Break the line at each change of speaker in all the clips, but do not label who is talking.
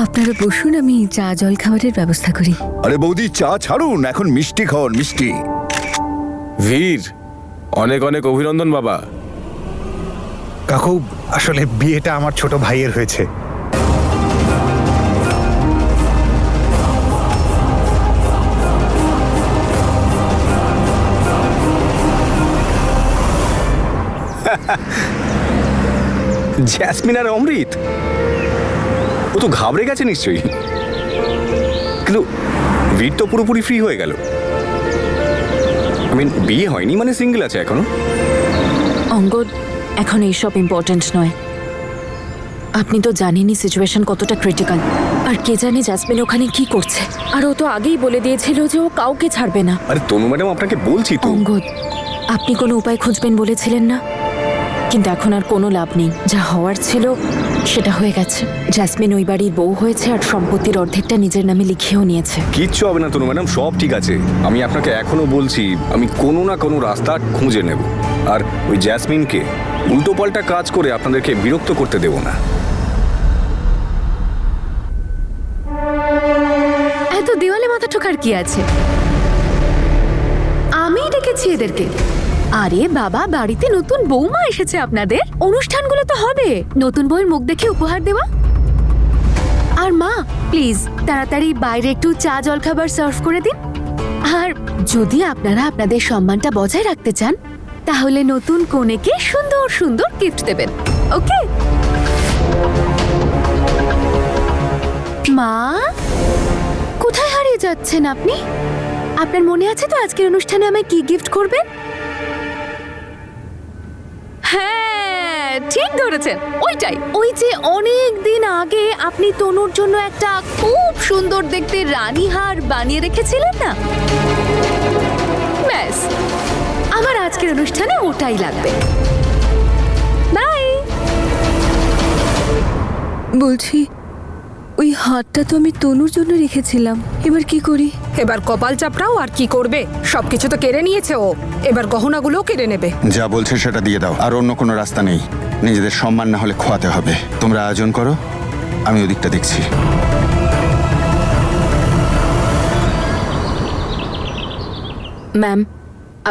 আপনারা বসুন, আমি চা জল খাবারের ব্যবস্থা করি।
আরে বৌদি, চা ছাড়ুন, এখন মিষ্টি খাওয়ান, মিষ্টি।
বীর, অনেক অনেক অভিনন্দন বাবা।
কাকু, আসলে বিয়েটা আমার ছোট ভাইয়ের হয়েছে।
জ্যাসমিন আর অমৃত, ও তো ঘাবড়ে গেছে নিশ্চয়ই, কিন্তু বীর তো পুরোপুরি ফ্রি হয়ে গেল। বিয়ে হয়নি মানে সিঙ্গেল আছে এখনো।
অঙ্গদ, এখন এইসব ইম্পর্টেন্ট নয়। আপনি তো জানেনই সিচুয়েশন কতটা ক্রিটিক্যাল। আর কে জানে জ্যাসমিন ওখানে কি করছে। আর ও তো আগেই বলে দিয়েছিল যে ও কাউকে ছাড়বে না।
আরে তনু ম্যাডাম, আপনাকে বলছি তো।
অঙ্গদ, আপনি কোনো উপায় খুঁজবেন বলেছিলেন না, কিন্তু এখন আর কোনো লাভ নেই। যা হওয়ার ছিল সেটা হয়ে গেছে। জ্যাসমিন ওই বাড়ির বউ হয়েছে আর সম্পত্তির অর্ধেকটা নিজের নামে লিখেও নিয়েছে।
কিচ্ছু হবে না তনু ম্যাডাম, সব ঠিক আছে। আমি আপনাকে এখনো বলছি, আমি কোনো না কোনো রাস্তা খুঁজে নেব। আর ওই জ্যাসমিনকে উল্টোপাল্টা কাজ করে আপনাদেরকে বিরক্ত করতে দেব না।
এত দেওয়ালে মাথা ঠোকার কি আছে? আমি ডেকেছি এদেরকে। আরে বাবা, বাড়িতে নতুন বৌমা এসেছে আপনাদের, অনুষ্ঠানগুলো তো হবে। নতুন বউয়ের মুখ দেখে উপহার দেওয়া। আর মা, প্লিজ তাড়াতাড়ি বাইরে একটু চা জল খাবার সার্ভ করে দিন। আর যদি আপনারা আপনাদের সম্মানটা বজায় রাখতে চান, তাহলে নতুন কনেকে সুন্দর সুন্দর গিফট দেবেন। ওকে মা, কোথায় হারিয়ে যাচ্ছেন আপনি? আপনার মনে আছে তো আজকের অনুষ্ঠানে আমায় কি গিফট করবেন? হ্যাঁ, ঠিক ধরেছেন, ওইটাই। ওই যে অনেক দিন আগে আপনি তনুর জন্য একটা খুব সুন্দর দেখতে রানীহার বানিয়ে রেখেছিলেন না? ব্যাস, আমার আজকের অনুষ্ঠানে ওটাই লাগবে। বাই। বলছি, ওই হারটা তো আমি তনুর জন্য রেখেছিলাম, এবার কি করি?
এবার কপাল চাপড়াও, আর কি করবে? সবকিছু তো কেড়ে নিয়েছে ও, এবার গহনাগুলোও কেড়ে নেবে।
যা বলছে সেটা দিয়ে দাও, আর অন্য কোনো রাস্তা নেই। নিজেদের সম্মান না হলে খোয়াতে হবে। তোমরা আয়োজন করো, আমি ওদিকটা দেখছি।
ম্যাম,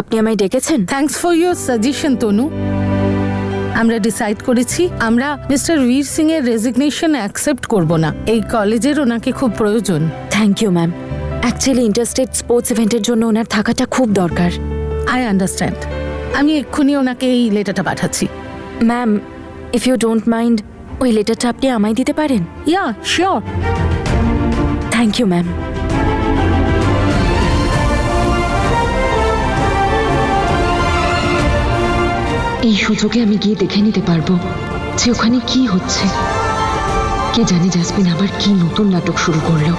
আপনি আমায় ডেকেছেন?
থ্যাঙ্কস ফর ইউর সাজেশন তনু। আমরা ডিসাইড করেছি আমরা মিস্টার বীর সিং এর রেজিগনেশন অ্যাকসেপ্ট করব না। এই কলেজের ওনাকে খুব প্রয়োজন।
Thank you ma'am. Actually interstate sports ইভেন্টের জন্য ওনার থাকাটা খুব দরকার।
I understand. আমি এক্ষুনি ওনাকে এই লেটারটা পাঠাচ্ছি।
Ma'am, if you don't mind, ওই লেটারটা আপনি আমায় দিতে পারেন?
Yeah, sure.
Thank you ma'am. এই সুযোগে আমি গিয়ে দেখে নিতে পারবো যে ওখানে কি হচ্ছে। কে জানে জ্যাসমিন আবার কি নতুন নাটক শুরু করলো।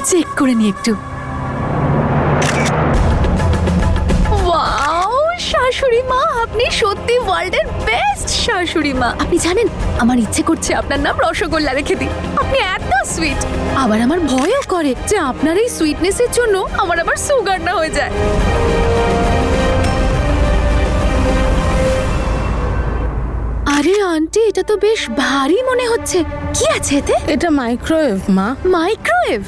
চেক করে নি একটু। ওয়াও, শাশুড়ি মা, আপনি সত্যি ওয়ার্ল্ডের বেস্ট শাশুড়ি মা। আপনি জানেন, আমার ইচ্ছে করছে আপনার নাম রসগোল্লা রেখে দিই। আপনি এত সুইট। আবার আমার ভয়ও করে যে আপনার এই সুইটনেসের জন্য আমার আবার সুগার না হয়ে যায়। আরে আন্টি, এটা তো বেশ ভারী মনে হচ্ছে। কি আছে এতে?
এটা মাইক্রোওয়েভ মা।
মাইক্রোওয়েভ?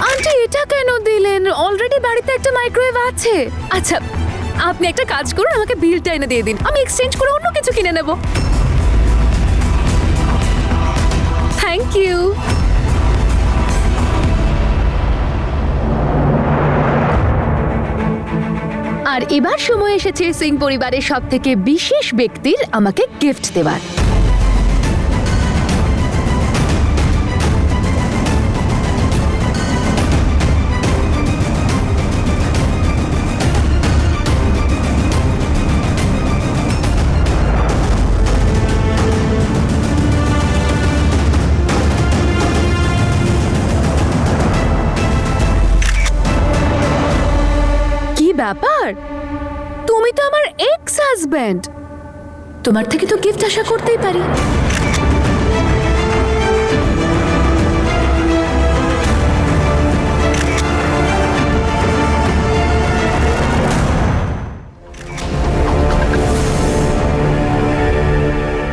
আন্টি, এটা কেন দিলেন? অলরেডি বাড়িতে একটা মাইক্রোওয়েভ আছে। আচ্ছা, আপনি একটা কাজ করুন, আমাকে বিলটা এনে দিয়ে দিন, আমি এক্সচেঞ্জ করে অন্য কিছু কিনে নেব। Thank you. আর এবার সময় এসেছে সিং পরিবারের সবথেকে বিশেষ ব্যক্তির আমাকে গিফট দেওয়ার। তুমি তো আমার এক্স হাজব্যান্ড, তোমার থেকে তো গিফট আশা করতেই পারি।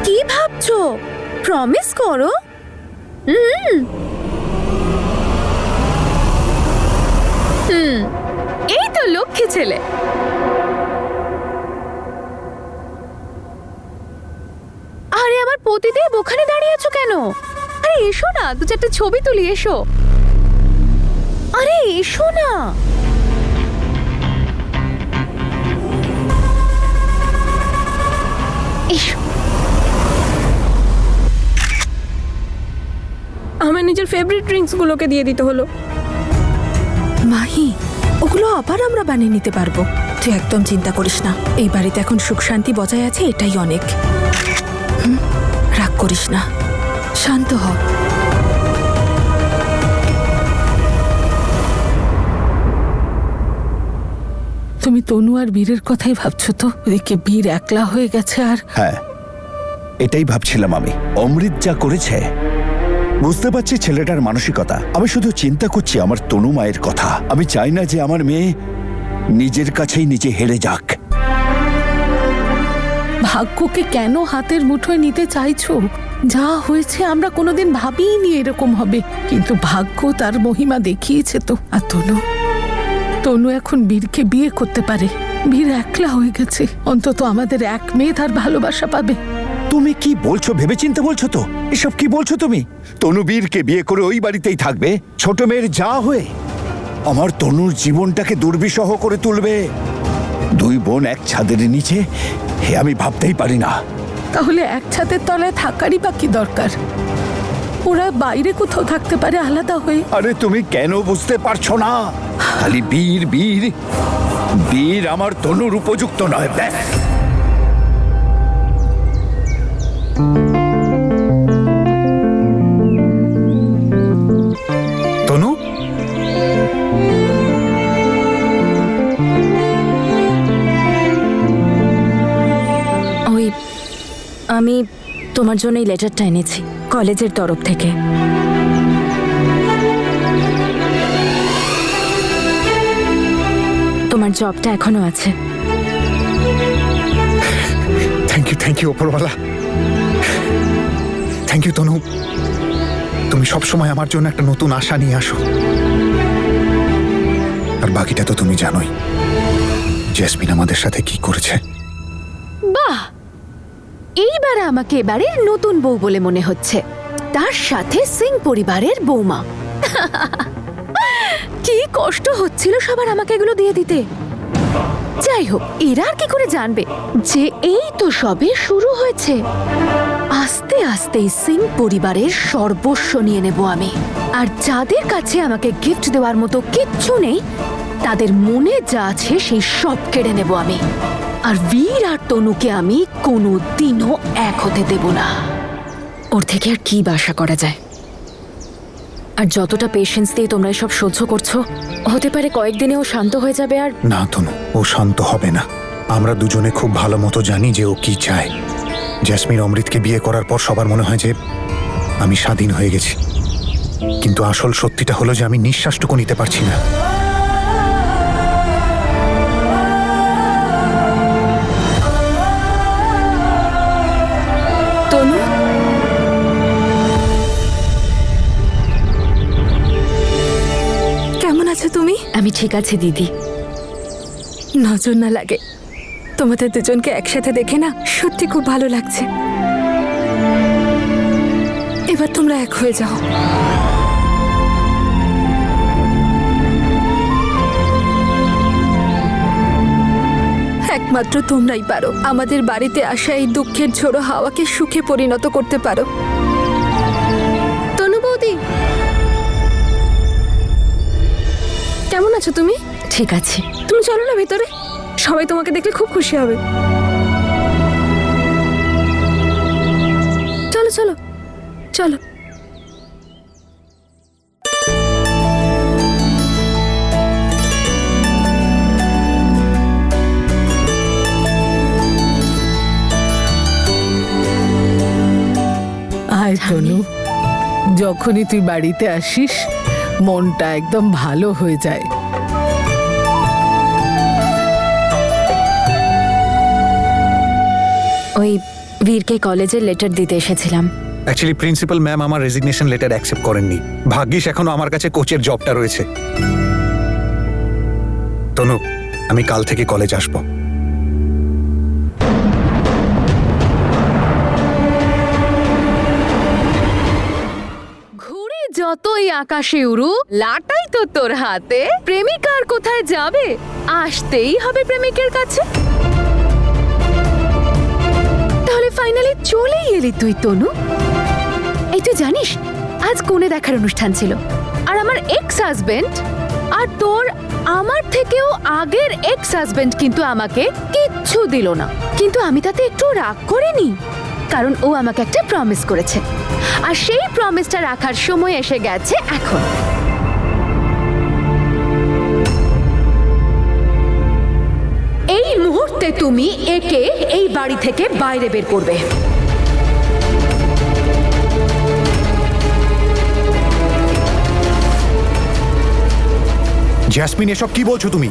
কি ভাবছো? প্রমিস করো। এই তো লক্ষ্মী ছেলে। আরে আমার পতিদেব, ওখানে দাঁড়িয়ে আছো কেন? আরে এসো না, দু চারটা ছবি তুলি, এসো। আরে এসো না। এসো।
আমার নিজের ফেভারিট ড্রিঙ্কস গুলোকে দিয়ে দিতে হলো। মাহি, ওগুলো আবার আমরা বানিয়ে নিতে পারবো। তুই একদম চিন্তা করিস না, এই বাড়িতে এখন সুখ শান্তি বজায় আছে, এটাই অনেক। রাগ করিস না, শান্ত হ।
তুমি তনু আর বীরের কথাই ভাবছো তো? ওদিকে বীর একলা হয়ে গেছে আর
হ্যাঁ, এটাই ভাবছিলাম আমি। অমৃত যা করেছে, বুঝতে পারছি ছেলেটার মানসিকতা। আমি শুধু চিন্তা করছি আমার তনু মায়ের কথা। আমি চাই না যে আমার মেয়ে নিজের কাছেই নিজে হেরে যাক।
ভাগ্যকে কেন হাতের মুঠোয় নিতে চাইছো? যা হয়েছে আমরা কোনোদিন ভাবিনি এরকম হবে, কিন্তু ভাগ্য তার মহিমা দেখিয়েছে তো। আর তনু এখন বীরকে বিয়ে করতে পারে। বীর একলা হয়ে গেছে, অন্তত আমাদের এক মেয়ে তার ভালোবাসা পাবে।
তুমি কি বলছো? ভেবেচিন্তে বলছো তো? এসব কি বলছো তুমি? তনু বীরকে বিয়ে করে ওই বাড়িতেই থাকবে, ছোট মেয়ের যা হয়ে আমার তনুর জীবনটাকে দুর্বিষহ করে তুলবে। দুই বোন এক ছাদের নিচে, হে আমি ভাবতেই পারি না।
তাহলে এক ছাদের তলায় থাকারই বা কি দরকার? ওরা বাইরে কোথাও থাকতে পারে আলাদা হয়ে।
আরে তুমি কেন বুঝতে পারছো না? খালি বীর বীর বীর আমার তনুর উপযুক্ত নয়, ব্যাস।
তনু,
ওই আমি তোমার জন্য এই লেটারটা এনেছি কলেজের তরফ থেকে। তোমার জবটা এখনো আছে।
থ্যাংক ইউ ওপরওয়ালা। থ্যাংক ইউ তনু, তুমি সবসময় আমার জন্য একটা নতুন আশা নিয়ে আসো। আর বাকিটা তো তুমি জানোই, জেসমিন আমাদের সাথে কি করেছে।
বাহ, এইবার আমাকে এবারের নতুন বউ বলে মনে হচ্ছে, তার সাথে সিং পরিবারের বৌমা। কি কষ্ট হচ্ছিল সবার আমাকে এগুলো দিয়ে দিতে। যাই হোক, এরা আর কি করে জানবে যে এই তো সবে শুরু হয়েছে। আস্তে আস্তে সিং পরিবারের সর্বস্ব নিয়ে নেব আমি। আর যাদের কাছে আমাকে গিফট দেওয়ার মতো কিচ্ছু নেই, তাদের মনে যা আছে সেই সব কেড়ে নেব আমি। আর বীর আর তনুকে আমি কোনো দিনও এক হতে দেব না।
ওর থেকে আর কি বা আশা করা যায়? আর যতটা পেশেন্স দিয়ে তোমরা সব সহ্য করছো, হতে পারে কয়েকদিনে ও শান্ত হয়ে যাবে। আর
না তনু, ও শান্ত হবে না। আমরা দুজনে খুব ভালো মতো জানি যে ও কি চায়। জেসমিন অমৃতকে বিয়ে করার পর সবার মনে হয় যে আমি স্বাধীন হয়ে গেছি, কিন্তু আসল সত্যিটা হলো যে আমি নিঃশ্বাসটুকু নিতে পারছি না।
তনু,
কেমন আছো তুমি?
আমি ঠিক আছে দিদি।
নজর না লাগে, তোমাদের দুজনকে একসাথে দেখে না সত্যি খুব ভালো লাগছে। এবার তোমরা এক হয়ে যাও। একমাত্র তোমরাই পারো আমাদের বাড়িতে আসা এই দুঃখের ঝোড়ো হাওয়াকে সুখে পরিণত করতে পারো। তনু বৌদি, কেমন আছো তুমি?
ঠিক আছে।
তুমি চলো না ভেতরে, সবাই তোমাকে দেখলে খুব খুশি হবে। চলো চলো চলো।
তনু, যখনই তুই বাড়িতে আসিস মনটা একদম ভালো হয়ে যায়।
ওই বীরকে কলেজের লেটার দিতে এসেছিলাম।
অ্যাকচুয়ালি প্রিন্সিপাল ম্যাম আমার রেজিগনেশন লেটার অ্যাকসেপ্ট করেননি। ভাগ্যিস এখনো আমার কাছে কোচের জবটা রয়েছে। তনু, আমি কাল থেকে কলেজ আসবো।
ঘুড়ি যতই আকাশে উড়ুক, লাটাই তো তোর হাতে। প্রেমিকার কোথায় যাবে? আসতেই হবে প্রেমিকের কাছে। তাহলে ফাইনালি চলেই এলি তুই তনু। এই তুই জানিস আজ কোণে দেখার অনুষ্ঠান ছিল, আর আমার এক্স হাজবেন্ড আর তোর আমার থেকেও আগের এক্স হাজবেন্ড কিন্তু আমাকে কিচ্ছু দিল না। কিন্তু আমি তাতে একটু রাগ করিনি, কারণ ও আমাকে একটা প্রমিস করেছে, আর সেই প্রমিসটা রাখার সময় এসে গেছে এখন। এই মুহূর্তে তুমি একে এই বাড়ি থেকে বাইরে বের করবে।
জ্যাসমিন, এসব কি বলছো তুমি?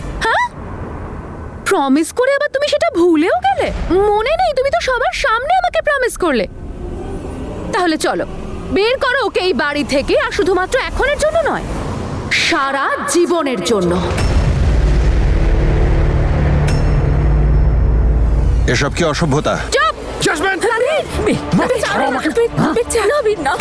প্রমিস করে আবার তুমি সেটা ভুলেও গেলে? মনে নেই? তুমি তো সবার সামনে আমাকে প্রমিস করলে। তাহলে চলো বের করো ওকে এই বাড়ি থেকে, আর শুধুমাত্র এখনের জন্য নয়, সারা জীবনের জন্য।
এসব কি অসভ্যতা?
চুপ!
জ্যাসমিন!
না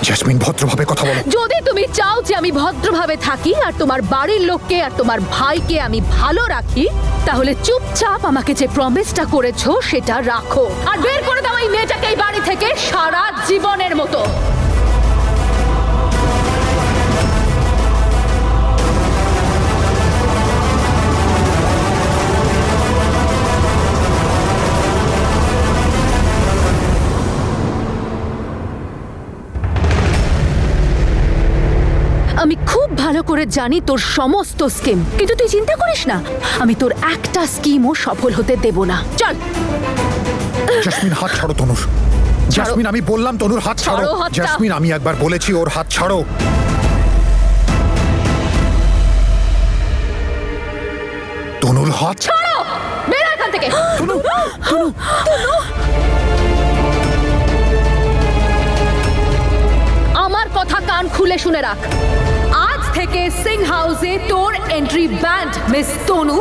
জ্যাসমিন, ভদ্রভাবে কথা বলো।
যদি তুমি চাও যে আমি ভদ্রভাবে থাকি আর তোমার বাড়ির লোককে আর তোমার ভাইকে আমি ভালো রাখি, তাহলে চুপচাপ আমাকে যে প্রমিসটা করেছো সেটা রাখো, আর বের করে দাও এই মেয়েটাকে এই বাড়ি থেকে সারা জীবনের মতো। আমি খুব ভালো করে জানি তোর সমস্ত স্কিম, কিন্তু তুই চিন্তা করিস না, আমি তোর একটা স্কিমও সফল হতে দেব না। চল।
জ্যাসমিন, হাত ছাড়ো তনুর। জ্যাসমিন, আমি বললাম তনুর হাত ছাড়ো।
ছাড়ো হাতটা।
জ্যাসমিন, আমি একবার বলেছি ওর হাত ছাড়ো। তনুর হাত
ছাড়ো! বের হ এখান থেকে। আমার কথা কান খুলে শুনে রাখ, আজ থেকে সিং হাউসে তোর এন্ট্রি ব্যান্ড, মিস তনু।